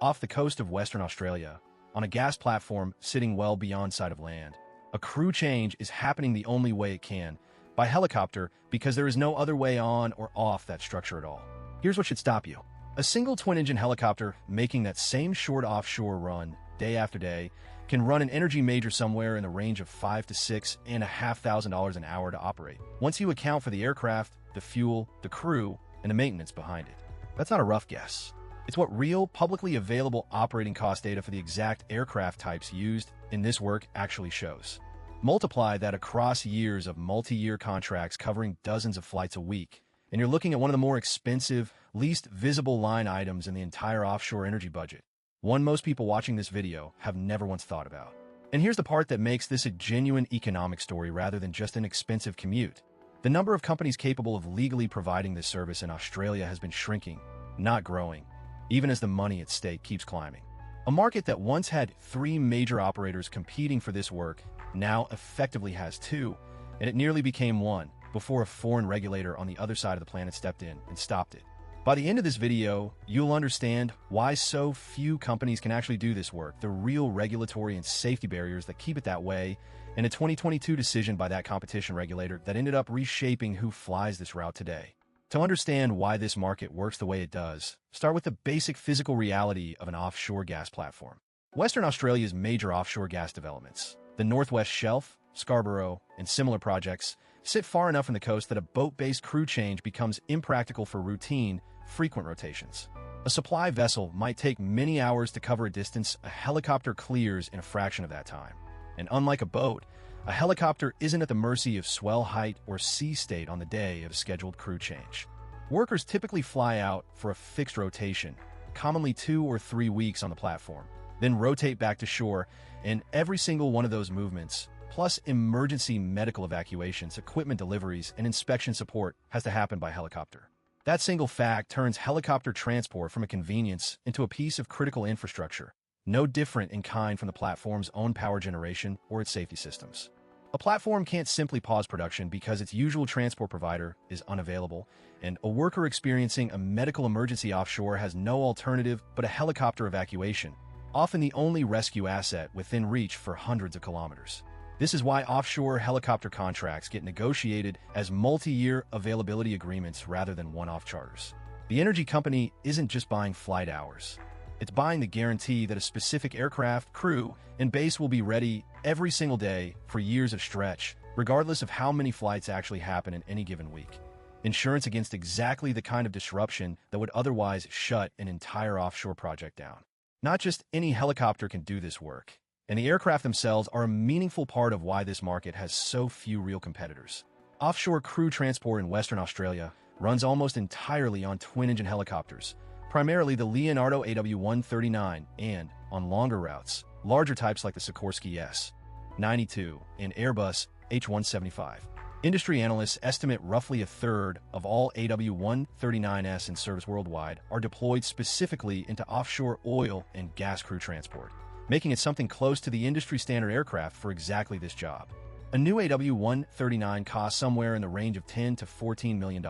Off the coast of Western Australia, on a gas platform sitting well beyond sight of land, a crew change is happening the only way it can, by helicopter, because there is no other way on or off that structure at all. Here's what should stop you. A single twin-engine helicopter making that same short offshore run day after day can run an energy major somewhere in the range of $5,000 to $6,500 an hour to operate, once you account for the aircraft, the fuel, the crew, and the maintenance behind it. That's not a rough guess. It's what real, publicly available operating cost data for the exact aircraft types used in this work actually shows. Multiply that across years of multi-year contracts covering dozens of flights a week, and you're looking at one of the more expensive, least visible line items in the entire offshore energy budget. One most people watching this video have never once thought about. And here's the part that makes this a genuine economic story rather than just an expensive commute. The number of companies capable of legally providing this service in Australia has been shrinking, not growing, even as the money at stake keeps climbing. A market that once had 3 major operators competing for this work now effectively has 2, and it nearly became 1 before a foreign regulator on the other side of the planet stepped in and stopped it. By the end of this video, you'll understand why so few companies can actually do this work, the real regulatory and safety barriers that keep it that way, and a 2022 decision by that competition regulator that ended up reshaping who flies this route today. To understand why this market works the way it does, start with the basic physical reality of an offshore gas platform. Western Australia's major offshore gas developments, the Northwest Shelf, Scarborough, and similar projects, sit far enough from the coast that a boat-based crew change becomes impractical for routine, frequent rotations. A supply vessel might take many hours to cover a distance a helicopter clears in a fraction of that time. And unlike a boat, a helicopter isn't at the mercy of swell height or sea state on the day of a scheduled crew change. Workers typically fly out for a fixed rotation, commonly 2 or 3 weeks on the platform, then rotate back to shore, and every single one of those movements, plus emergency medical evacuations, equipment deliveries, and inspection support, has to happen by helicopter. That single fact turns helicopter transport from a convenience into a piece of critical infrastructure, no different in kind from the platform's own power generation or its safety systems. A platform can't simply pause production because its usual transport provider is unavailable, and a worker experiencing a medical emergency offshore has no alternative but a helicopter evacuation, often the only rescue asset within reach for hundreds of kilometers. This is why offshore helicopter contracts get negotiated as multi-year availability agreements rather than one-off charters. The energy company isn't just buying flight hours. It's buying the guarantee that a specific aircraft, crew, and base will be ready every single day for years of stretch, regardless of how many flights actually happen in any given week. Insurance against exactly the kind of disruption that would otherwise shut an entire offshore project down. Not just any helicopter can do this work, and the aircraft themselves are a meaningful part of why this market has so few real competitors. Offshore crew transport in Western Australia runs almost entirely on twin-engine helicopters, primarily the Leonardo AW139 and, on longer routes, larger types like the Sikorsky S-92 and Airbus H-175. Industry analysts estimate roughly a third of all AW139s in service worldwide are deployed specifically into offshore oil and gas crew transport, making it something close to the industry standard aircraft for exactly this job. A new AW139 costs somewhere in the range of $10 to $14 million.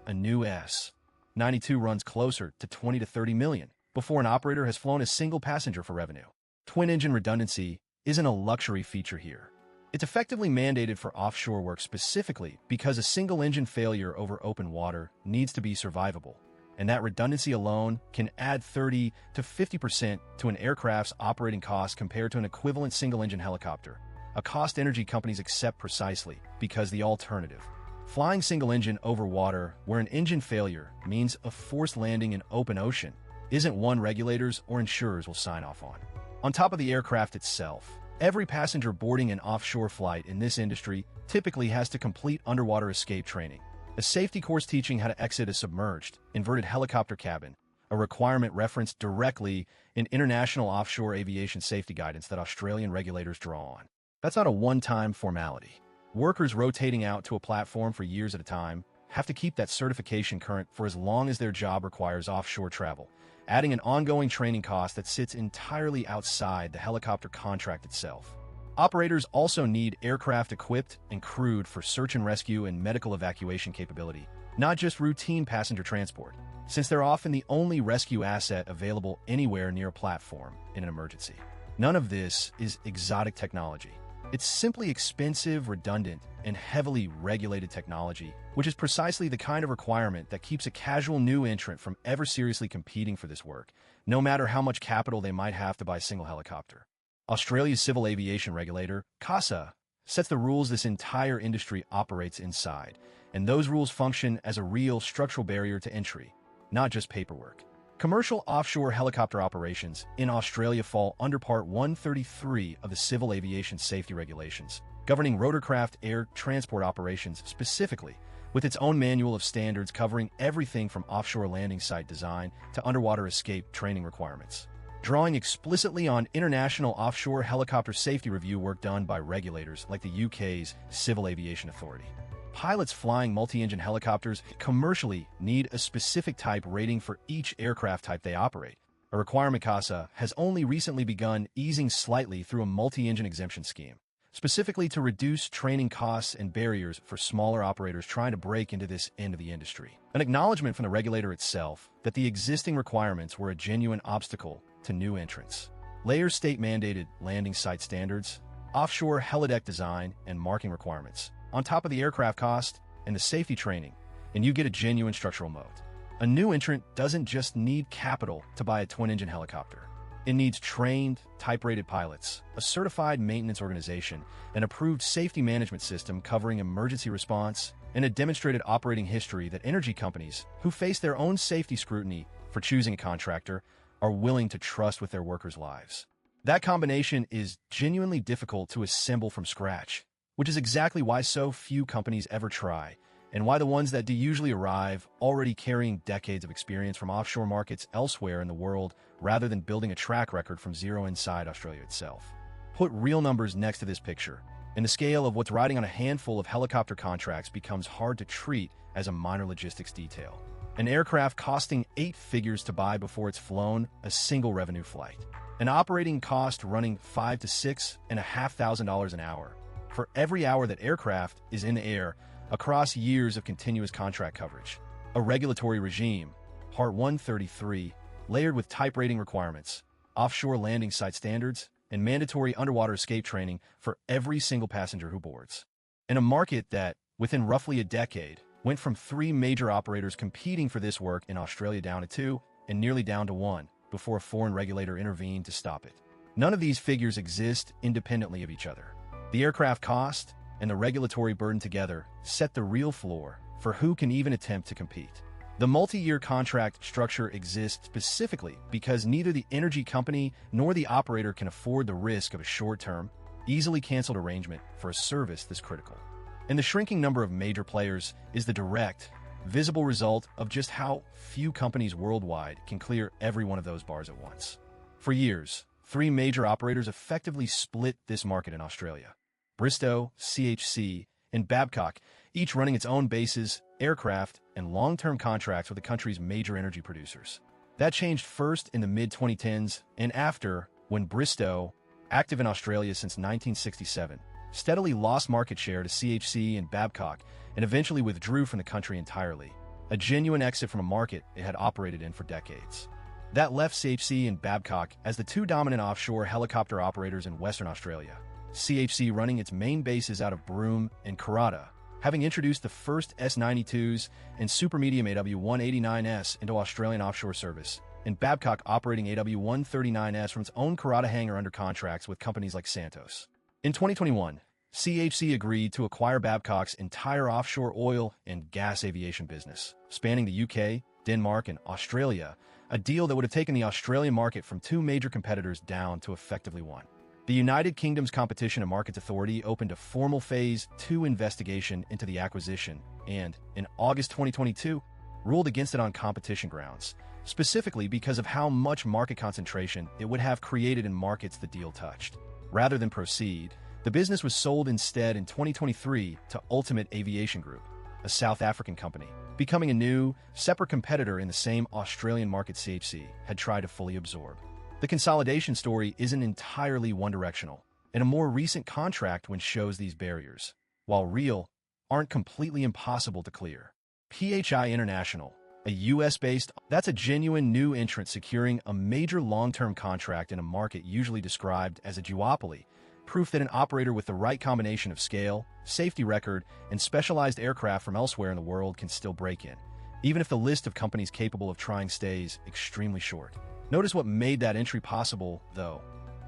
A new S-92 runs closer to 20 to 30 million before an operator has flown a single passenger for revenue. Twin-engine redundancy isn't a luxury feature here. It's effectively mandated for offshore work specifically because a single engine failure over open water needs to be survivable, and that redundancy alone can add 30 to 50% to an aircraft's operating cost compared to an equivalent single-engine helicopter, a cost energy companies accept precisely because the alternative, flying single-engine over water where an engine failure means a forced landing in open ocean, isn't one regulators or insurers will sign off on. On top of the aircraft itself, every passenger boarding an offshore flight in this industry typically has to complete underwater escape training, a safety course teaching how to exit a submerged, inverted helicopter cabin, a requirement referenced directly in international offshore aviation safety guidance that Australian regulators draw on. That's not a one-time formality. Workers rotating out to a platform for years at a time have to keep that certification current for as long as their job requires offshore travel, adding an ongoing training cost that sits entirely outside the helicopter contract itself. Operators also need aircraft equipped and crewed for search and rescue and medical evacuation capability, not just routine passenger transport, since they're often the only rescue asset available anywhere near a platform in an emergency. None of this is exotic technology. It's simply expensive, redundant, and heavily regulated technology, which is precisely the kind of requirement that keeps a casual new entrant from ever seriously competing for this work, no matter how much capital they might have to buy a single helicopter. Australia's civil aviation regulator, CASA, sets the rules this entire industry operates inside, and those rules function as a real structural barrier to entry, not just paperwork. Commercial offshore helicopter operations in Australia fall under Part 133 of the Civil Aviation Safety Regulations, governing rotorcraft air transport operations specifically, with its own manual of standards covering everything from offshore landing site design to underwater escape training requirements. Drawing explicitly on international offshore helicopter safety review work done by regulators like the UK's Civil Aviation Authority. Pilots flying multi-engine helicopters commercially need a specific type rating for each aircraft type they operate. A requirement CASA has only recently begun easing slightly through a multi-engine exemption scheme, specifically to reduce training costs and barriers for smaller operators trying to break into this end of the industry. An acknowledgement from the regulator itself that the existing requirements were a genuine obstacle to new entrants. Layers state-mandated landing site standards, offshore helideck design and marking requirements, on top of the aircraft cost and the safety training, and you get a genuine structural moat. A new entrant doesn't just need capital to buy a twin-engine helicopter. It needs trained, type-rated pilots, a certified maintenance organization, an approved safety management system covering emergency response, and a demonstrated operating history that energy companies, who face their own safety scrutiny for choosing a contractor, are willing to trust with their workers' lives. That combination is genuinely difficult to assemble from scratch, which is exactly why so few companies ever try, and why the ones that do usually arrive already carrying decades of experience from offshore markets elsewhere in the world rather than building a track record from zero inside Australia itself. Put real numbers next to this picture, and the scale of what's riding on a handful of helicopter contracts becomes hard to treat as a minor logistics detail. An aircraft costing 8 figures to buy before it's flown a single revenue flight. An operating cost running $5,000 to $6,500 an hour for every hour that aircraft is in the air across years of continuous contract coverage. A regulatory regime, Part 133, layered with type rating requirements, offshore landing site standards, and mandatory underwater escape training for every single passenger who boards. In a market that, within roughly a decade, went from 3 major operators competing for this work in Australia down to 2 and nearly down to 1 before a foreign regulator intervened to stop it. None of these figures exist independently of each other. The aircraft cost and the regulatory burden together set the real floor for who can even attempt to compete. The multi-year contract structure exists specifically because neither the energy company nor the operator can afford the risk of a short-term, easily canceled arrangement for a service this critical. And the shrinking number of major players is the direct, visible result of just how few companies worldwide can clear every one of those bars at once. For years, 3 major operators effectively split this market in Australia: Bristow, CHC, and Babcock, each running its own bases, aircraft, and long-term contracts with the country's major energy producers. That changed first in the mid-2010s and after, when Bristow, active in Australia since 1967, steadily lost market share to CHC and Babcock and eventually withdrew from the country entirely, a genuine exit from a market it had operated in for decades. That left CHC and Babcock as the 2 dominant offshore helicopter operators in Western Australia, CHC running its main bases out of Broome and Karratha, having introduced the first S-92s and super-medium AW189s into Australian offshore service, and Babcock operating AW139s from its own Karratha hangar under contracts with companies like Santos. In 2021, CHC agreed to acquire Babcock's entire offshore oil and gas aviation business, spanning the UK, Denmark, and Australia, a deal that would have taken the Australian market from 2 major competitors down to effectively 1. The United Kingdom's Competition and Markets Authority opened a formal Phase 2 investigation into the acquisition and, in August 2022, ruled against it on competition grounds, specifically because of how much market concentration it would have created in markets the deal touched. Rather than proceed, the business was sold instead in 2023 to Ultimate Aviation Group, a South African company, becoming a new, separate competitor in the same Australian market CHC had tried to fully absorb. The consolidation story isn't entirely one-directional, and a more recent contract win shows these barriers, while real, aren't completely impossible to clear. PHI International, a US-based, that's a genuine new entrant securing a major long-term contract in a market usually described as a duopoly, proof that an operator with the right combination of scale, safety record, and specialized aircraft from elsewhere in the world can still break in, even if the list of companies capable of trying stays extremely short. Notice what made that entry possible, though.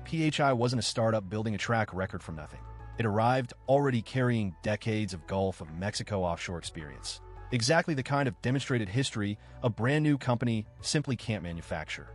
PHI wasn't a startup building a track record from nothing. It arrived already carrying decades of Gulf of Mexico offshore experience. Exactly the kind of demonstrated history a brand new company simply can't manufacture.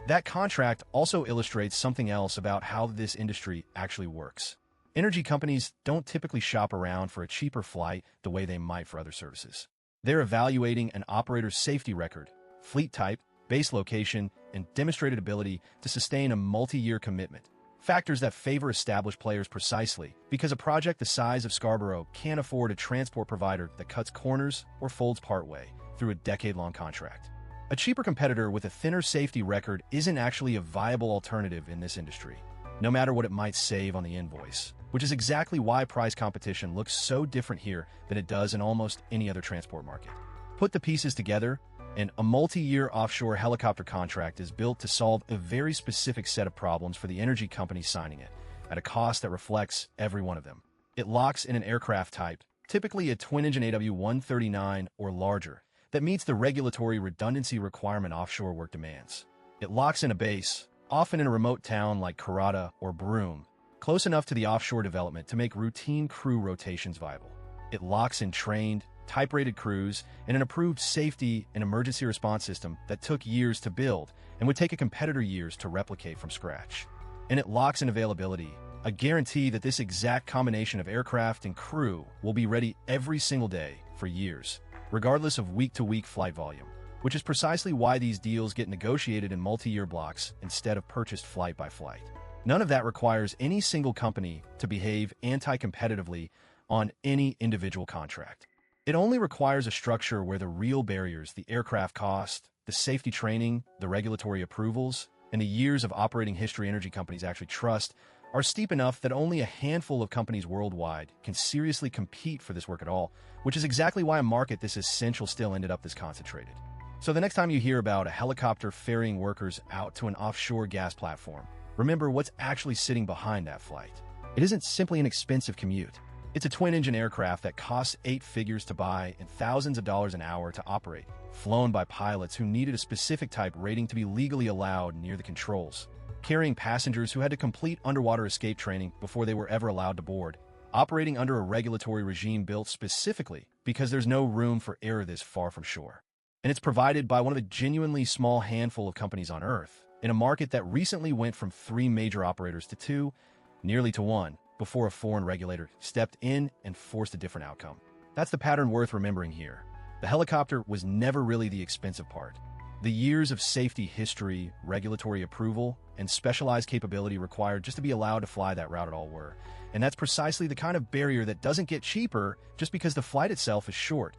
That contract also illustrates something else about how this industry actually works. Energy companies don't typically shop around for a cheaper flight the way they might for other services. They're evaluating an operator's safety record, fleet type, base location, and demonstrated ability to sustain a multi-year commitment. Factors that favor established players precisely because a project the size of Scarborough can't afford a transport provider that cuts corners or folds partway through a decade-long contract. A cheaper competitor with a thinner safety record isn't actually a viable alternative in this industry, no matter what it might save on the invoice, which is exactly why price competition looks so different here than it does in almost any other transport market. Put the pieces together, and a multi-year offshore helicopter contract is built to solve a very specific set of problems for the energy company signing it, at a cost that reflects every one of them. It locks in an aircraft type, typically a twin-engine AW139 or larger, that meets the regulatory redundancy requirement offshore work demands. It locks in a base, often in a remote town like Karata or Broome, close enough to the offshore development to make routine crew rotations viable. It locks in trained, type-rated crews and an approved safety and emergency response system that took years to build and would take a competitor years to replicate from scratch. And it locks in availability, a guarantee that this exact combination of aircraft and crew will be ready every single day for years, regardless of week-to-week flight volume, which is precisely why these deals get negotiated in multi-year blocks instead of purchased flight by flight. None of that requires any single company to behave anti-competitively on any individual contract. It only requires a structure where the real barriers, the aircraft cost, the safety training, the regulatory approvals, and the years of operating history energy companies actually trust, are steep enough that only a handful of companies worldwide can seriously compete for this work at all, which is exactly why a market this essential still ended up this concentrated. So the next time you hear about a helicopter ferrying workers out to an offshore gas platform, remember what's actually sitting behind that flight. It isn't simply an expensive commute. It's a twin-engine aircraft that costs 8 figures to buy and thousands of dollars an hour to operate, flown by pilots who needed a specific type rating to be legally allowed near the controls, carrying passengers who had to complete underwater escape training before they were ever allowed to board, operating under a regulatory regime built specifically because there's no room for error this far from shore. And it's provided by one of the genuinely small handful of companies on Earth, in a market that recently went from 3 major operators to 2, nearly to 1, before a foreign regulator stepped in and forced a different outcome. That's the pattern worth remembering here. The helicopter was never really the expensive part. The years of safety history, regulatory approval, and specialized capability required just to be allowed to fly that route at all were. And that's precisely the kind of barrier that doesn't get cheaper just because the flight itself is short.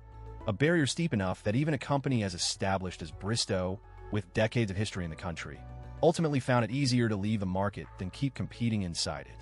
A barrier steep enough that even a company as established as Bristow, with decades of history in the country, ultimately found it easier to leave the market than keep competing inside it.